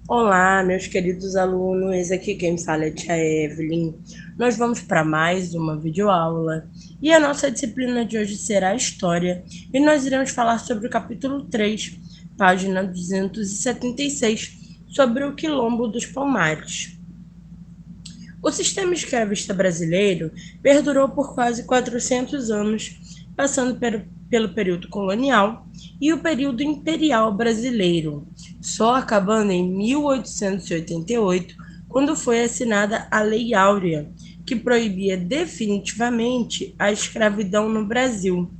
Olá, meus queridos alunos, aqui quem fala é a tia Evelyn. Nós vamos para mais uma videoaula e a nossa disciplina de hoje será História e nós iremos falar sobre o capítulo 3, página 276, sobre o Quilombo dos Palmares. O sistema escravista brasileiro perdurou por quase 400 anos, passando pelo período colonial e o período imperial brasileiro, só acabando em 1888, quando foi assinada a Lei Áurea, que proibia definitivamente a escravidão no Brasil.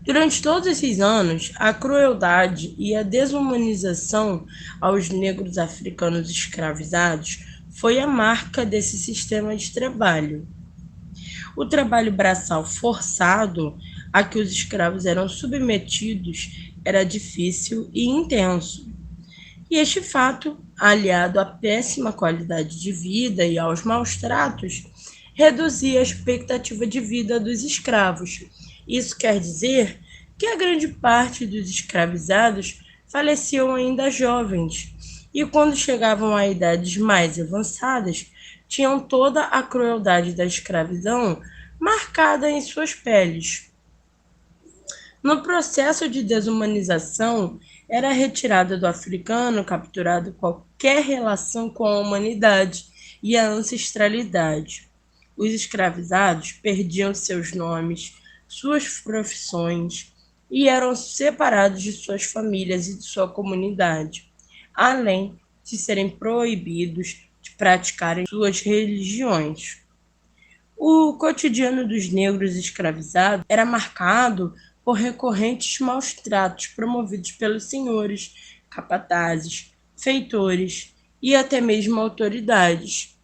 Durante todos esses anos, a crueldade e a desumanização aos negros africanos escravizados foi a marca desse sistema de trabalho. O trabalho braçal forçado a que os escravos eram submetidos era difícil e intenso. E este fato, aliado à péssima qualidade de vida e aos maus tratos, reduzia a expectativa de vida dos escravos. Isso quer dizer que a grande parte dos escravizados faleciam ainda jovens, e quando chegavam a idades mais avançadas, tinham toda a crueldade da escravidão marcada em suas peles. No processo de desumanização, era retirada do africano capturado qualquer relação com a humanidade e a ancestralidade. Os escravizados perdiam seus nomes, suas profissões e eram separados de suas famílias e de sua comunidade, além de serem proibidos de praticarem suas religiões. O cotidiano dos negros escravizados era marcado por recorrentes maus-tratos promovidos pelos senhores, capatazes, feitores e até mesmo autoridades.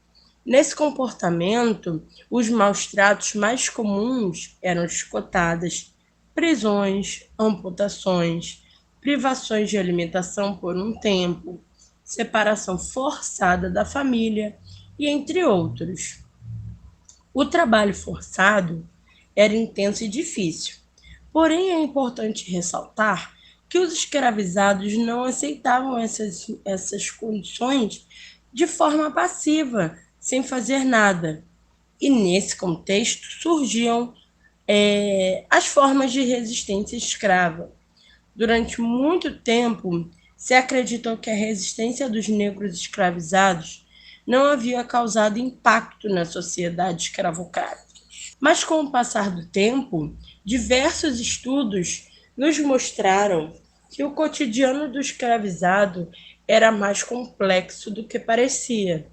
Nesse comportamento, os maus-tratos mais comuns eram chicotadas, prisões, amputações, privações de alimentação por um tempo, separação forçada da família e entre outros. O trabalho forçado era intenso e difícil, porém é importante ressaltar que os escravizados não aceitavam essas condições de forma passiva, sem fazer nada. E nesse contexto surgiam as formas de resistência escrava. Durante muito tempo, se acreditou que a resistência dos negros escravizados não havia causado impacto na sociedade escravocrata. Mas com o passar do tempo, diversos estudos nos mostraram que o cotidiano do escravizado era mais complexo do que parecia.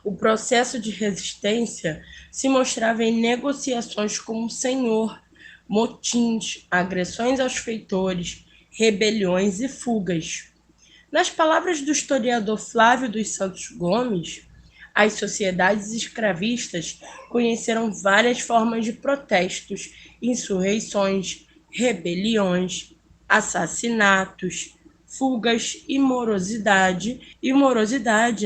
O processo de resistência se mostrava em negociações com o senhor, motins, agressões aos feitores, rebeliões e fugas. Nas palavras do historiador Flávio dos Santos Gomes, as sociedades escravistas conheceram várias formas de protestos, insurreições, rebeliões, assassinatos, fugas e morosidade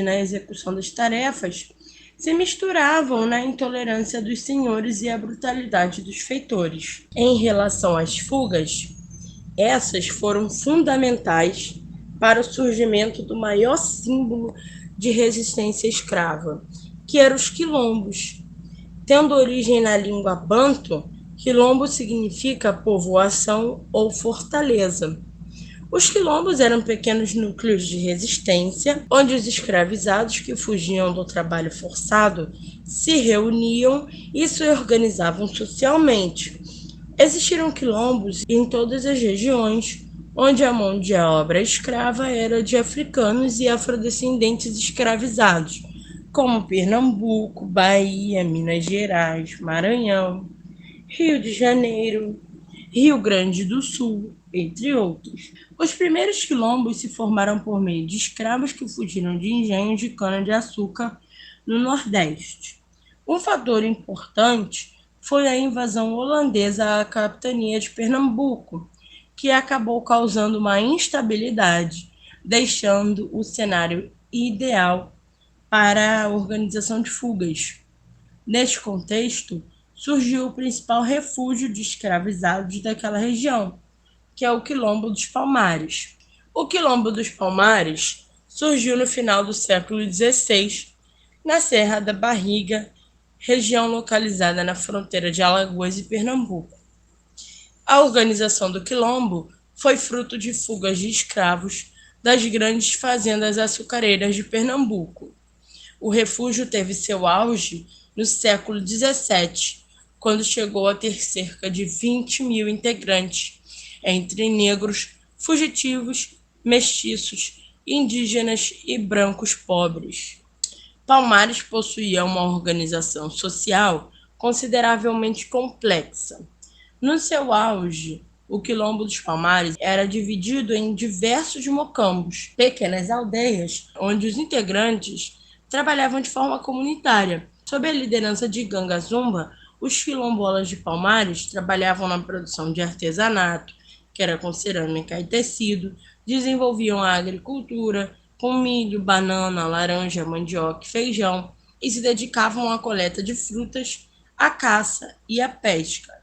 na execução das tarefas se misturavam na intolerância dos senhores e a brutalidade dos feitores. Em relação às fugas, essas foram fundamentais para o surgimento do maior símbolo de resistência escrava, que eram os quilombos. Tendo origem na língua banto, quilombo significa povoação ou fortaleza. Os quilombos eram pequenos núcleos de resistência, onde os escravizados que fugiam do trabalho forçado se reuniam e se organizavam socialmente. Existiram quilombos em todas as regiões, onde a mão de obra escrava era de africanos e afrodescendentes escravizados, como Pernambuco, Bahia, Minas Gerais, Maranhão, Rio de Janeiro, Rio Grande do Sul, entre outros. Os primeiros quilombos se formaram por meio de escravos que fugiram de engenhos de cana-de-açúcar no Nordeste. Um fator importante foi a invasão holandesa à capitania de Pernambuco, que acabou causando uma instabilidade, deixando o cenário ideal para a organização de fugas. Neste contexto, surgiu o principal refúgio de escravizados daquela região, que é o Quilombo dos Palmares. O Quilombo dos Palmares surgiu no final do século XVI, na Serra da Barriga, região localizada na fronteira de Alagoas e Pernambuco. A organização do Quilombo foi fruto de fugas de escravos das grandes fazendas açucareiras de Pernambuco. O refúgio teve seu auge no século XVII, quando chegou a ter cerca de 20 mil integrantes, entre negros, fugitivos, mestiços, indígenas e brancos pobres. Palmares possuía uma organização social consideravelmente complexa. No seu auge, o Quilombo dos Palmares era dividido em diversos mocambos, pequenas aldeias, onde os integrantes trabalhavam de forma comunitária. Sob a liderança de Ganga Zumba, os quilombolas de Palmares trabalhavam na produção de artesanato, que era com cerâmica e tecido, desenvolviam a agricultura, com milho, banana, laranja, mandioca e feijão, e se dedicavam à coleta de frutas, à caça e à pesca.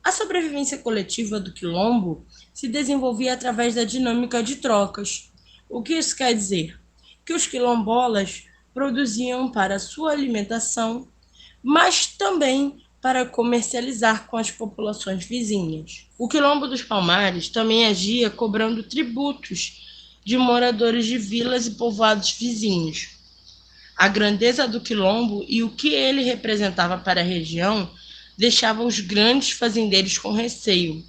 A sobrevivência coletiva do quilombo se desenvolvia através da dinâmica de trocas. O que isso quer dizer? Que os quilombolas produziam para sua alimentação, mas também para comercializar com as populações vizinhas. O Quilombo dos Palmares também agia cobrando tributos de moradores de vilas e povoados vizinhos. A grandeza do quilombo e o que ele representava para a região deixava os grandes fazendeiros com receio,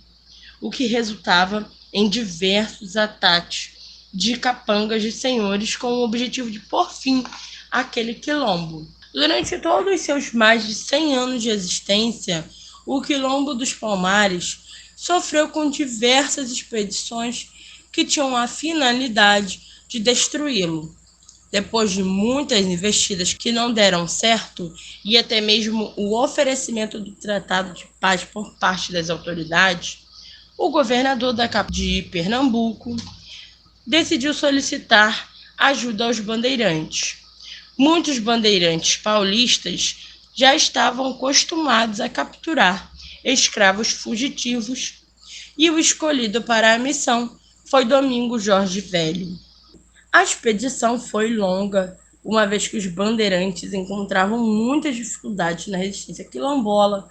o que resultava em diversos ataques de capangas de senhores com o objetivo de pôr fim àquele quilombo. Durante todos os seus mais de 100 anos de existência, o Quilombo dos Palmares sofreu com diversas expedições que tinham a finalidade de destruí-lo. Depois de muitas investidas que não deram certo, e até mesmo o oferecimento do Tratado de Paz por parte das autoridades, o governador de Pernambuco decidiu solicitar ajuda aos bandeirantes. Muitos bandeirantes paulistas já estavam acostumados a capturar escravos fugitivos, e o escolhido para a missão foi Domingos Jorge Velho. A expedição foi longa, uma vez que os bandeirantes encontravam muitas dificuldades na resistência quilombola,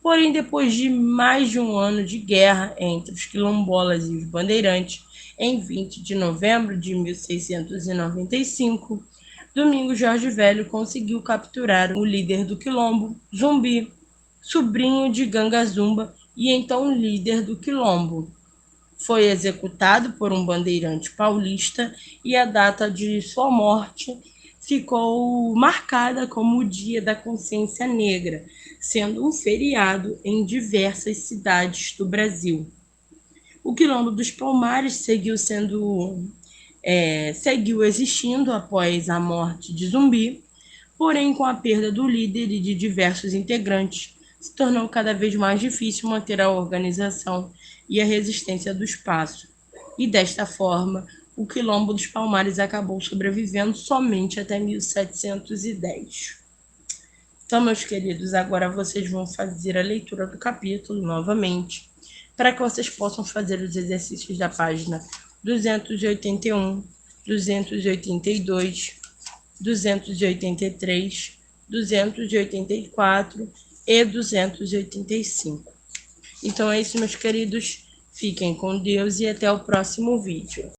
porém, depois de mais de um ano de guerra entre os quilombolas e os bandeirantes, em 20 de novembro de 1695, Domingos Jorge Velho conseguiu capturar o líder do quilombo, Zumbi, sobrinho de Ganga Zumba e então líder do quilombo. Foi executado por um bandeirante paulista e a data de sua morte ficou marcada como o Dia da Consciência Negra, sendo um feriado em diversas cidades do Brasil. O Quilombo dos Palmares seguiu existindo após a morte de Zumbi, porém, com a perda do líder e de diversos integrantes, se tornou cada vez mais difícil manter a organização e a resistência do espaço. E desta forma, o Quilombo dos Palmares acabou sobrevivendo somente até 1710. Então, meus queridos, agora vocês vão fazer a leitura do capítulo novamente, para que vocês possam fazer os exercícios da página 281, 282, 283, 284 e 285. Então é isso, meus queridos. Fiquem com Deus e até o próximo vídeo.